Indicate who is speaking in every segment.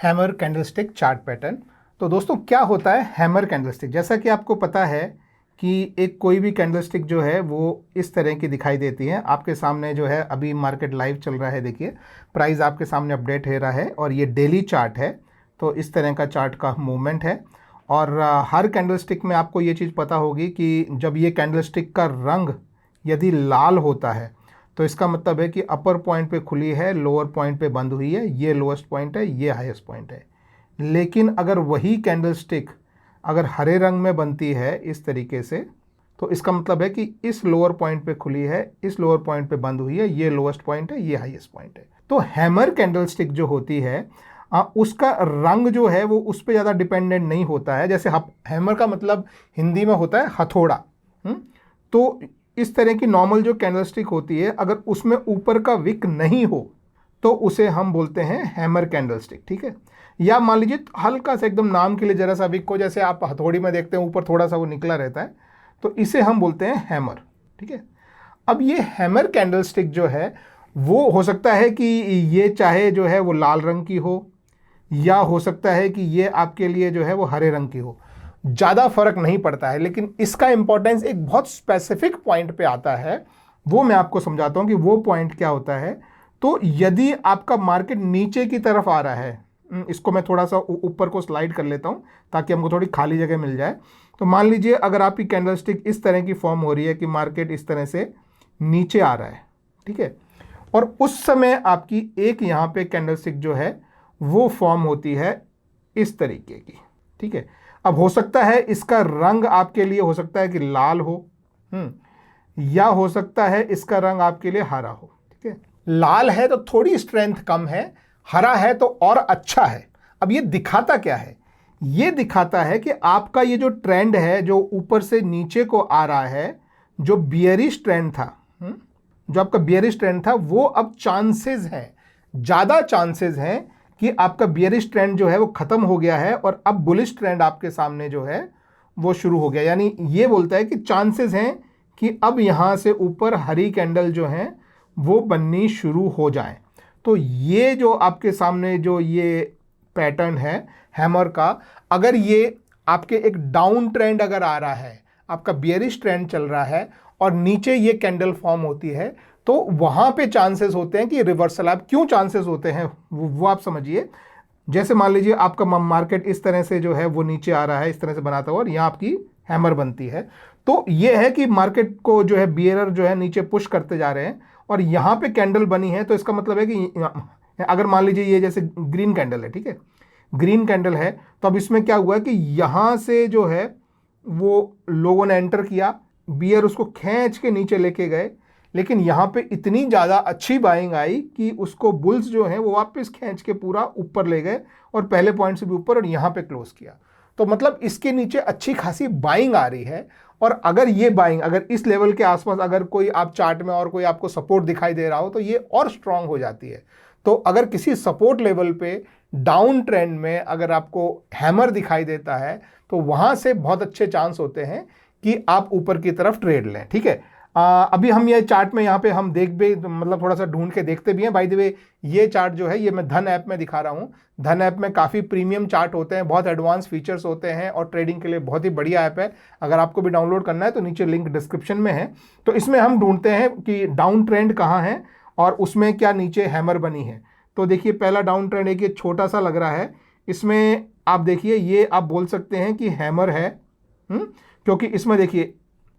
Speaker 1: Hammer candlestick chart pattern. तो दोस्तों क्या होता है हैमर कैंडलस्टिक? जैसा कि आपको पता है कि एक कोई भी कैंडलस्टिक जो है वो इस तरह की दिखाई देती है। आपके सामने जो है अभी मार्केट लाइव चल रहा है, देखिए प्राइस आपके सामने अपडेट हो रहा है और ये डेली चार्ट है। तो इस तरह का चार्ट का मूवमेंट है और हर कैंडलस्टिक में आपको ये चीज़ पता होगी कि जब ये कैंडलस्टिक का रंग यदि लाल होता है तो इसका मतलब है कि अपर पॉइंट पे खुली है, लोअर पॉइंट पे बंद हुई है, ये लोएस्ट पॉइंट है, ये हाईएस्ट पॉइंट है। लेकिन अगर वही कैंडलस्टिक अगर हरे रंग में बनती है इस तरीके से, तो इसका मतलब है कि इस लोअर पॉइंट पे खुली है, इस लोअर पॉइंट पे बंद हुई है, ये लोएस्ट पॉइंट है, ये हाईएस्ट पॉइंट है। तो हैमर कैंडलस्टिक जो होती है उसका रंग जो है वो उस पर ज़्यादा डिपेंडेंट नहीं होता है। जैसे हैमर का मतलब हिंदी में होता है हथौड़ा। तो इस तरह की नॉर्मल जो कैंडलस्टिक होती है, अगर उसमें ऊपर का विक नहीं हो तो उसे हम बोलते हैं हैमर कैंडलस्टिक, ठीक है। या मान लीजिए हल्का सा एकदम नाम के लिए जरा सा विक हो, जैसे आप हथौड़ी में देखते हैं ऊपर थोड़ा सा वो निकला रहता है, तो इसे हम बोलते हैं हैमर, ठीक है। अब ये हैमर कैंडलस्टिक जो है वो हो सकता है कि ये चाहे जो है वो लाल रंग की हो, या हो सकता है कि ये आपके लिए जो है वो हरे रंग की हो, ज़्यादा फर्क नहीं पड़ता है। लेकिन इसका इंपॉर्टेंस एक बहुत स्पेसिफिक पॉइंट पे आता है, वो मैं आपको समझाता हूं कि वो पॉइंट क्या होता है। तो यदि आपका मार्केट नीचे की तरफ आ रहा है, इसको मैं थोड़ा सा ऊपर को स्लाइड कर लेता हूं ताकि हमको थोड़ी खाली जगह मिल जाए। तो मान लीजिए अगर आपकी कैंडलस्टिक इस तरह की फॉर्म हो रही है कि मार्केट इस तरह से नीचे आ रहा है, ठीक है, और उस समय आपकी एक यहाँ पे कैंडलस्टिक जो है वो फॉर्म होती है इस तरीके की, ठीक है। अब हो सकता है इसका रंग आपके लिए हो सकता है कि लाल हो, या हो सकता है इसका रंग आपके लिए हरा हो, ठीक है। लाल है तो थोड़ी स्ट्रेंथ कम है, हरा है तो और अच्छा है। अब ये दिखाता क्या है? ये दिखाता है कि आपका ये जो ट्रेंड है जो ऊपर से नीचे को आ रहा है, जो बियरिश ट्रेंड था, जो आपका बियरिश ट्रेंड था, वो अब चांसेस हैं, ज़्यादा चांसेस हैं कि आपका बियरिश ट्रेंड जो है वो खत्म हो गया है और अब बुलिश ट्रेंड आपके सामने जो है वो शुरू हो गया। यानी ये बोलता है कि चांसेस हैं कि अब यहाँ से ऊपर हरी कैंडल जो है वो बननी शुरू हो जाए। तो ये जो आपके सामने जो ये पैटर्न है हैमर का, अगर ये आपके एक डाउन ट्रेंड अगर आ रहा है, आपका बियरिश ट्रेंड चल रहा है और नीचे ये कैंडल फॉर्म होती है, तो वहां पे चांसेस होते हैं कि रिवर्सल। आप क्यों चांसेस होते हैं वो आप समझिए। जैसे मान लीजिए आपका मार्केट इस तरह से जो है वो नीचे आ रहा है इस तरह से बनाता हुआ और यहाँ आपकी हैमर बनती है, तो ये है कि मार्केट को जो है बियरर जो है नीचे पुश करते जा रहे हैं और यहाँ पे कैंडल बनी है। तो इसका मतलब है कि अगर मान लीजिए ये जैसे ग्रीन कैंडल है, ठीक है, ग्रीन कैंडल है, तो अब इसमें क्या हुआ कि यहाँ से जो है वो लोगों ने एंटर किया, बियर उसको खींच के नीचे लेके गए, लेकिन यहाँ पे इतनी ज़्यादा अच्छी बाइंग आई कि उसको बुल्स जो हैं वो वापस खींच के पूरा ऊपर ले गए और पहले पॉइंट से भी ऊपर और यहाँ पे क्लोज किया। तो मतलब इसके नीचे अच्छी खासी बाइंग आ रही है। और अगर ये बाइंग अगर इस लेवल के आसपास अगर कोई आप चार्ट में और कोई आपको सपोर्ट दिखाई दे रहा हो तो ये और स्ट्रांग हो जाती है। तो अगर किसी सपोर्ट लेवल पे डाउन ट्रेंड में अगर आपको हैमर दिखाई देता है तो वहाँ से बहुत अच्छे चांस होते हैं कि आप ऊपर की तरफ ट्रेड लें, ठीक है। अभी हम ये चार्ट में यहाँ पे हम देख भी मतलब थोड़ा सा ढूंढ के देखते भी हैं। बाय द वे ये चार्ट जो है ये मैं धन ऐप में दिखा रहा हूँ। धन ऐप में काफ़ी प्रीमियम चार्ट होते हैं, बहुत एडवांस फीचर्स होते हैं और ट्रेडिंग के लिए बहुत ही बढ़िया ऐप है। अगर आपको भी डाउनलोड करना है तो नीचे लिंक डिस्क्रिप्शन में है। तो इसमें हम ढूंढते हैं कि डाउन ट्रेंड कहाँ है और उसमें क्या नीचे हैमर बनी है। तो देखिए पहला डाउन ट्रेंड एक ये छोटा सा लग रहा है, इसमें आप देखिए ये आप बोल सकते हैं कि हैमर है, क्योंकि इसमें देखिए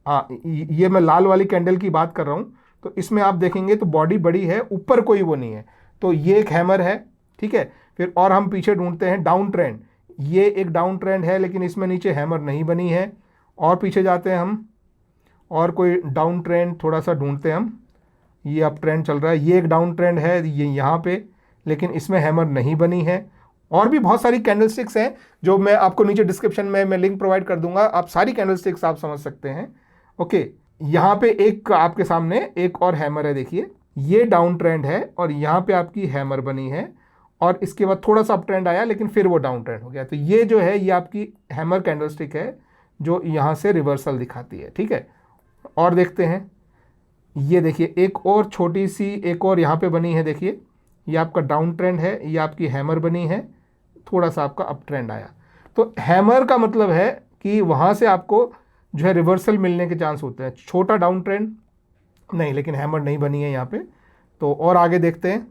Speaker 1: ये मैं लाल वाली कैंडल की बात कर रहा हूँ। तो इसमें आप देखेंगे तो बॉडी बड़ी है, ऊपर कोई वो नहीं है, तो ये एक हैमर है, ठीक है। फिर और हम पीछे ढूंढते हैं डाउन ट्रेंड, ये एक डाउन ट्रेंड है लेकिन इसमें नीचे हैमर नहीं बनी है। और पीछे जाते हैं हम और कोई डाउन ट्रेंड थोड़ा सा ढूंढते हैं हम, ये अप ट्रेंड चल रहा है, ये एक डाउन ट्रेंड है ये यहाँ पे, लेकिन इसमें हैमर नहीं बनी है। और भी बहुत सारी कैंडलस्टिक्स हैं जो मैं आपको नीचे डिस्क्रिप्शन में मैं लिंक प्रोवाइड कर दूंगा, आप सारी कैंडलस्टिक्स आप समझ सकते हैं। ओके, यहाँ पे एक आपके सामने एक और हैमर है, देखिए ये डाउन ट्रेंड है और यहाँ पे आपकी हैमर बनी है और इसके बाद थोड़ा सा अप ट्रेंड आया लेकिन फिर वो डाउन ट्रेंड हो गया। तो ये जो है ये आपकी हैमर कैंडलस्टिक है जो यहाँ से रिवर्सल दिखाती है, ठीक है। और देखते हैं, ये देखिए एक और छोटी सी एक और यहाँ पे बनी है, देखिए ये आपका डाउन ट्रेंड है, ये आपकी हैमर बनी है, थोड़ा सा आपका अप ट्रेंड आया। तो हैमर का मतलब है कि वहाँ से आपको जो है रिवर्सल मिलने के चांस होते हैं। छोटा डाउन ट्रेंड नहीं, लेकिन हैमर नहीं बनी है यहाँ पे। तो और आगे देखते हैं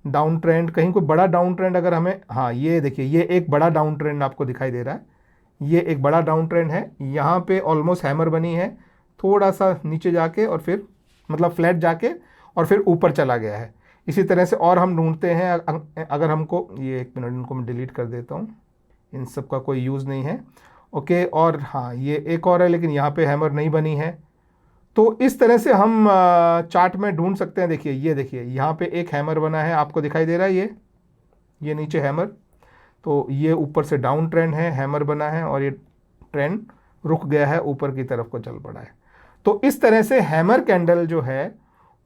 Speaker 1: डाउन ट्रेंड, कहीं कोई बड़ा डाउन ट्रेंड अगर हमें, हाँ ये देखिए ये एक बड़ा डाउन ट्रेंड आपको दिखाई दे रहा है, ये एक बड़ा डाउन ट्रेंड है। यहाँ पे ऑलमोस्ट हैमर बनी है, थोड़ा सा नीचे जाके और फिर मतलब फ्लैट जाके और फिर ऊपर चला गया है। इसी तरह से और हम ढूंढते हैं अगर हमको, ये एक मिनट इनको मैं डिलीट कर देता हूँ, इन सब का कोई यूज़ नहीं है। ओके, और हाँ ये एक और है लेकिन यहाँ पे हैमर नहीं बनी है। तो इस तरह से हम चार्ट में ढूंढ सकते हैं। देखिए ये देखिए यहाँ पे एक हैमर बना है, आपको दिखाई दे रहा है ये नीचे हैमर, तो ये ऊपर से डाउन ट्रेंड है, हैमर बना है और ये ट्रेंड रुक गया है, ऊपर की तरफ को चल पड़ा है। तो इस तरह से हैमर कैंडल जो है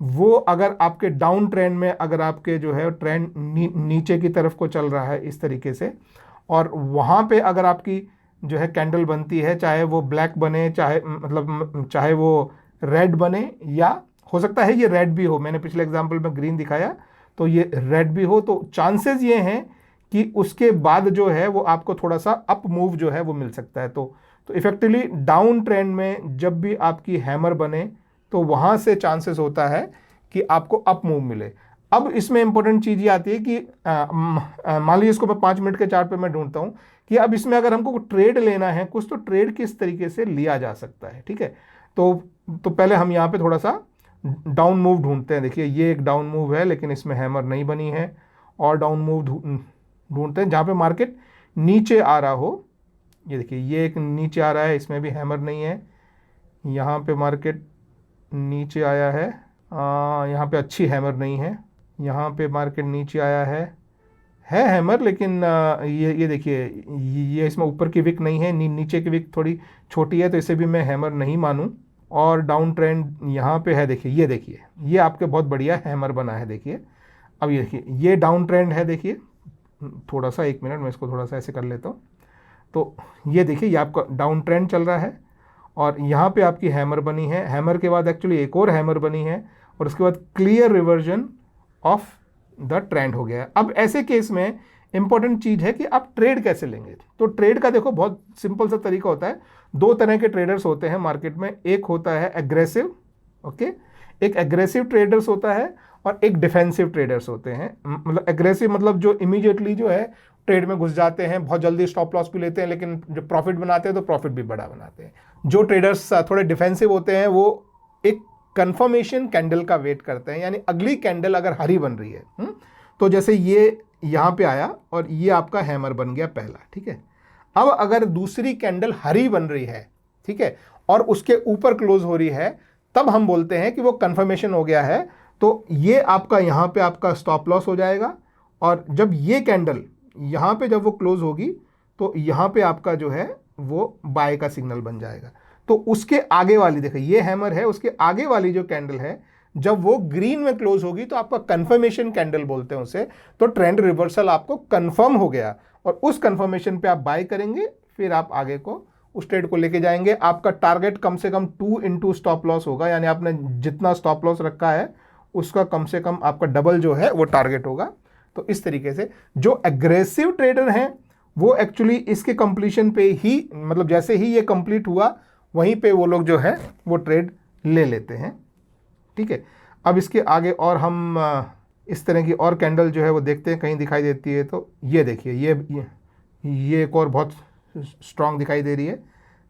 Speaker 1: वो अगर आपके डाउन ट्रेंड में अगर आपके जो है ट्रेंड नीचे की तरफ को चल रहा है इस तरीके से, और वहाँ पे अगर आपकी जो है कैंडल बनती है, चाहे वो ब्लैक बने, चाहे वो रेड बने, या हो सकता है ये रेड भी हो, मैंने पिछले एग्जांपल में ग्रीन दिखाया तो ये रेड भी हो, तो चांसेस ये हैं कि उसके बाद जो है वो आपको थोड़ा सा अप मूव जो है वो मिल सकता है। तो इफेक्टिवली डाउन ट्रेंड में जब भी आपकी हैमर बने तो वहाँ से चांसेस होता है कि आपको अप मूव मिले। अब इसमें इंपॉर्टेंट चीज़ ये आती है कि मान लीजिए इसको मैं 5 मिनट के चार्ट पे मैं ढूंढता हूँ कि अब इसमें अगर हमको ट्रेड लेना है कुछ, तो ट्रेड किस तरीके से लिया जा सकता है। ठीक है, तो पहले हम यहाँ पे थोड़ा सा डाउन मूव ढूंढते हैं। देखिए ये एक डाउन मूव है लेकिन इसमें हैमर नहीं बनी है, और डाउन मूव ढूंढते हैं जहाँ पे मार्केट नीचे आ रहा हो। ये देखिए ये एक नीचे आ रहा है, इसमें भी हैमर नहीं है। यहाँ पे मार्केट नीचे आया है, यहाँ पे अच्छी हैमर नहीं है। यहाँ पे मार्केट नीचे आया है हैमर, लेकिन ये देखिए ये इसमें ऊपर की विक नहीं है, नीचे की विक थोड़ी छोटी है, तो इसे भी मैं हैमर नहीं मानूं। और डाउन ट्रेंड यहाँ पे है, देखिए ये आपके बहुत बढ़िया हैमर बना है। देखिए अब ये देखिए ये डाउन ट्रेंड है, देखिए थोड़ा सा, एक मिनट मैं इसको थोड़ा सा ऐसे कर लेता हूँ। तो ये देखिए ये आपका डाउन ट्रेंड चल रहा है और यहाँ पे आपकी हैमर बनी है, हैमर के बाद एक्चुअली एक और हैमर बनी है और उसके बाद clear reversion of the trend हो गया है। अब ऐसे केस में इंपॉर्टेंट चीज़ है कि आप ट्रेड कैसे लेंगे। तो ट्रेड का देखो बहुत सिंपल सा तरीका होता है। दो तरह के ट्रेडर्स होते हैं मार्केट में, एक होता है एग्रेसिव, ओके, एक एग्रेसिव ट्रेडर्स होता है और एक डिफेंसिव ट्रेडर्स होते हैं। मतलब एग्रेसिव मतलब जो इमीडिएटली जो है ट्रेड में घुस जाते हैं, बहुत जल्दी स्टॉप लॉस भी लेते हैं, लेकिन जब प्रॉफिट बनाते हैं तो प्रॉफिट भी बड़ा बनाते हैं। जो ट्रेडर्स थोड़े डिफेंसिव होते हैं वो एक कंफर्मेशन कैंडल का वेट करते हैं, यानी अगली कैंडल अगर हरी बन रही है, तो जैसे ये यहाँ पे आया और ये आपका हैमर बन गया पहला, ठीक है। अब अगर दूसरी कैंडल हरी बन रही है, ठीक है, और उसके ऊपर क्लोज हो रही है, तब हम बोलते हैं कि वो कंफर्मेशन हो गया है। तो ये आपका यहाँ पे आपका स्टॉप लॉस हो जाएगा, और जब ये कैंडल यहाँ पे जब वो क्लोज होगी तो यहाँ पे आपका जो है वो बाय का सिग्नल बन जाएगा। तो उसके आगे वाली, देखिए ये हैमर है, उसके आगे वाली जो कैंडल है जब वो ग्रीन में क्लोज होगी तो आपका कंफर्मेशन कैंडल बोलते हैं उसे। तो ट्रेंड रिवर्सल आपको कंफर्म हो गया और उस कंफर्मेशन पे आप बाय करेंगे, फिर आप आगे को उस ट्रेड को लेके जाएंगे। आपका टारगेट कम से कम 2 इंटू स्टॉप लॉस होगा, यानी आपने जितना स्टॉप लॉस रखा है उसका कम से कम आपका डबल जो है वो टारगेट होगा। तो इस तरीके से जो एग्रेसिव ट्रेडर हैं वो एक्चुअली इसके कंप्लीशन पे ही, मतलब जैसे ही ये कंप्लीट हुआ वहीं पे वो लोग जो है वो ट्रेड ले लेते हैं, ठीक है। अब इसके आगे और हम इस तरह की और कैंडल जो है वो देखते हैं कहीं दिखाई देती है। तो ये देखिए ये एक और बहुत स्ट्रांग दिखाई दे रही है।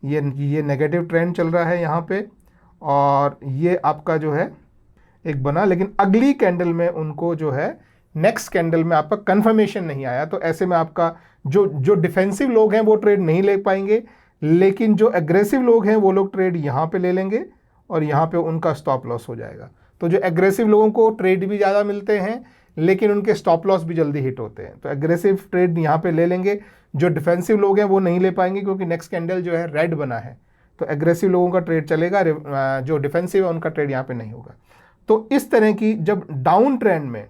Speaker 1: ये नेगेटिव ट्रेंड चल रहा है यहाँ पे, और ये आपका जो है एक बना, लेकिन अगली कैंडल में उनको जो है नेक्स्ट कैंडल में आपका कंफर्मेशन नहीं आया। तो ऐसे में आपका जो डिफेंसिव लोग हैं वो ट्रेड नहीं ले पाएंगे, लेकिन जो एग्रेसिव लोग हैं वो लोग ट्रेड यहाँ पे ले लेंगे और यहाँ पे उनका स्टॉप लॉस हो जाएगा। तो जो एग्रेसिव लोगों को ट्रेड भी ज़्यादा मिलते हैं लेकिन उनके स्टॉप लॉस भी जल्दी हिट होते हैं, तो एग्रेसिव ट्रेड यहाँ पे ले लेंगे। जो डिफेंसिव लोग हैं वो नहीं ले पाएंगे क्योंकि नेक्स्ट कैंडल जो है रेड बना है, तो एग्रेसिव लोगों का ट्रेड चलेगा, जो डिफेंसिव है उनका ट्रेड यहाँ पे नहीं होगा। तो इस तरह की जब डाउन ट्रेंड में,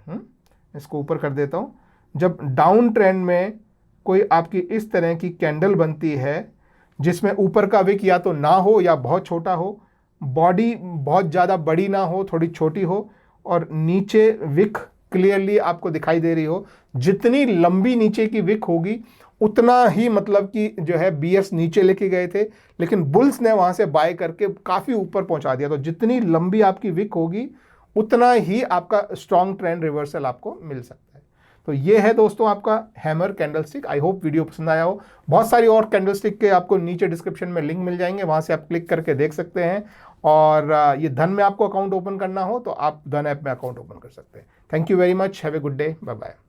Speaker 1: इसको ऊपर कर देता हूँ, जब डाउन ट्रेंड में कोई आपकी इस तरह की कैंडल बनती है जिसमें ऊपर का विक या तो ना हो या बहुत छोटा हो, बॉडी बहुत ज़्यादा बड़ी ना हो, थोड़ी छोटी हो, और नीचे विक क्लियरली आपको दिखाई दे रही हो, जितनी लंबी नीचे की विक होगी उतना ही मतलब कि जो है बीयर्स नीचे लेके गए थे, लेकिन बुल्स ने वहां से बाय करके काफी ऊपर पहुंचा दिया। तो जितनी लंबी आपकी विक होगी उतना ही आपका स्ट्रॉन्ग ट्रेंड रिवर्सल आपको मिल सकता है। तो ये है दोस्तों आपका hammer candlestick. I hope video पसंद आया हो। बहुत सारी और कैंडलस्टिक के आपको नीचे डिस्क्रिप्शन में लिंक मिल जाएंगे, वहां से आप क्लिक करके देख सकते हैं। और ये धन में आपको अकाउंट ओपन करना हो तो आप धन ऐप में अकाउंट ओपन कर सकते हैं। Thank you very much, have a good day, bye bye.